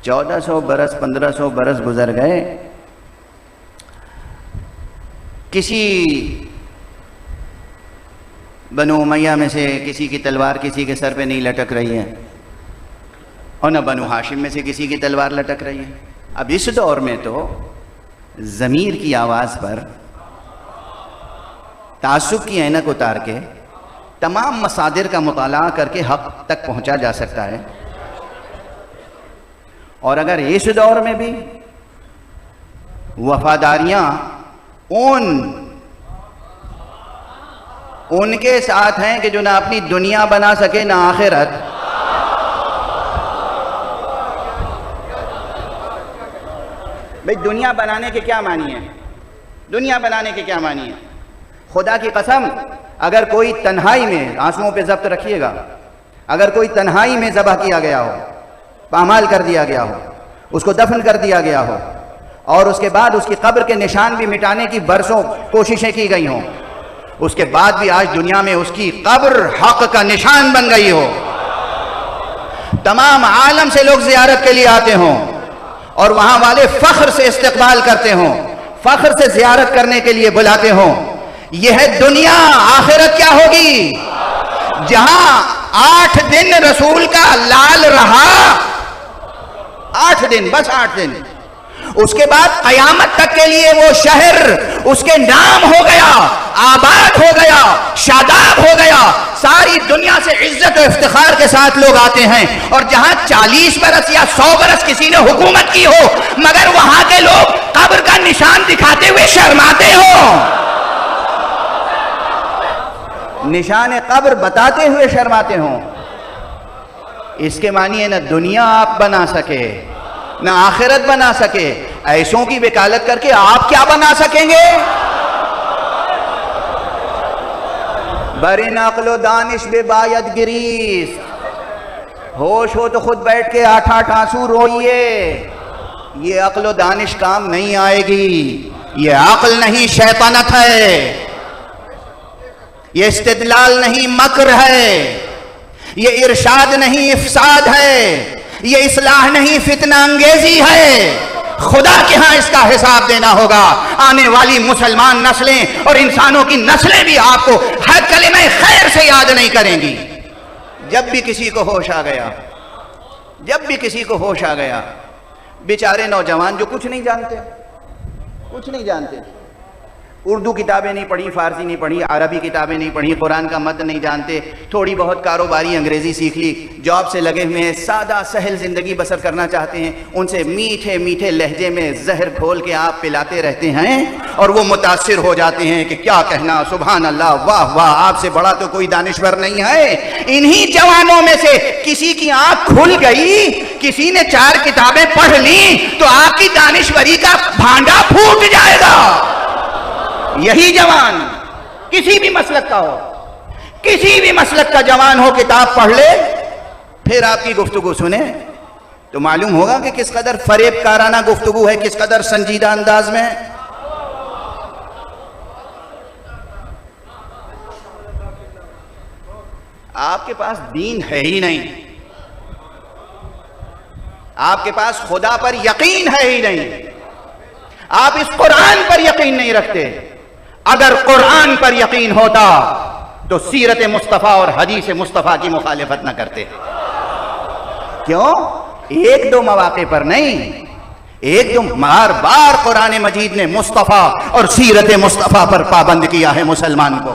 1400 बरस 1500 बरस गुजर गए, किसी बनु उमैया में से किसी की तलवार किसी के सर पे नहीं लटक रही है, और न बनु हाशिम में से किसी की तलवार लटक रही है। अब इस दौर में तो ज़मीर की आवाज़ पर तासुब की ऐनक उतार के तमाम मसादिर का मुताला करके हक़ तक पहुँचा जा सकता है। और अगर इस दौर में भी वफादारियाँ उनके साथ हैं कि जो ना अपनी दुनिया बना सके ना आखिरत, भाई दुनिया बनाने के क्या मानी है? दुनिया बनाने के क्या मानी है? खुदा की कसम, अगर कोई तन्हाई में, आंसुओं पे ज़ब्त रखिएगा, अगर कोई तन्हाई में ज़बह किया गया हो, पामाल कर दिया गया हो, उसको दफन कर दिया गया हो, और उसके बाद उसकी कब्र के निशान भी मिटाने की बरसों कोशिशें की गई हों, उसके बाद भी आज दुनिया में उसकी कब्र हक़ का निशान बन गई हो, तमाम आलम से लोग ज़ियारत के लिए आते हों और वहाँ वाले फ़ख्र से इस्तक़बाल करते हों, फ़ख्र से ज़ियारत करने के लिए बुलाते हों, यह है दुनिया। आखिरत क्या होगी? जहां 8 दिन रसूल का लाल रहा, 8 दिन, बस 8 दिन, उसके बाद कयामत तक के लिए वो शहर उसके नाम हो गया, आबाद हो गया, शादाब हो गया, सारी दुनिया से इज्जत और इफ्तिखार के साथ लोग आते हैं। और जहां 40 बरस या 100 बरस किसी ने हुकूमत की हो, मगर वहां के लोग कब्र का निशान दिखाते हुए शर्माते हो, निशान कब्र बताते हुए शर्माते हों, इसके मानिए न दुनिया आप बना सके न आखिरत बना सके। ऐसों की वकालत करके आप क्या बना सकेंगे? बरिन अक्लो दानिश बेबायत गिरीस, होश हो तो खुद बैठ के 8-8 आंसू रोइए। ये अक्लो दानिश काम नहीं आएगी, ये अक्ल नहीं शैतानत है, ये इस्तिदलाल नहीं मकर है, ये इरशाद नहीं इफसाद है, ये इस्लाह नहीं फितना अंगेजी है। खुदा के यहां इसका हिसाब देना होगा। आने वाली मुसलमान नस्लें और इंसानों की नस्लें भी आपको हर कलिमे खैर से याद नहीं करेंगी। जब भी किसी को होश आ गया, जब भी किसी को होश आ गया, बेचारे नौजवान जो कुछ नहीं जानते, कुछ नहीं जानते, उर्दू किताबें नहीं पढ़ी, फारसी नहीं पढ़ी, अरबी किताबें नहीं पढ़ी, कुरान का मत नहीं जानते, थोड़ी बहुत कारोबारी अंग्रेज़ी सीख ली, जॉब से लगे हुए हैं, सादा सहल ज़िंदगी बसर करना चाहते हैं, उनसे मीठे मीठे लहजे में जहर घोल के आप पिलाते रहते हैं और वो मुतासिर हो जाते हैं कि क्या कहना, सुभान अल्लाह, वाह वाह, आपसे बड़ा तो कोई दानिश्वर नहीं है। इन्हीं जवानों में से किसी की आँख खुल गई, किसी ने 4 किताबें पढ़ ली, तो आपकी दानिश्वरी का भांडा फूट जाएगा। यही जवान किसी भी मसलक का हो, किसी भी मसलक का जवान हो, किताब पढ़ ले, फिर आपकी गुफ्तगू सुने तो मालूम होगा कि किस कदर फरेबकाराना गुफ्तगू है, किस कदर संजीदा अंदाज में है। आपके पास दीन है ही नहीं, आपके पास खुदा पर यकीन है ही नहीं, आप इस कुरान पर यकीन नहीं रखते। अगर कुरान पर यकीन होता तो सीरत मुस्तफ़ा और हदीस मुस्तफ़ा की मुखालिफत न करते। क्यों? 1-2 मौके पर नहीं, 1-2 बार बार कुरान मजीद ने मुस्तफ़ा और सीरत मुस्तफ़ा पर पाबंद किया है मुसलमान को।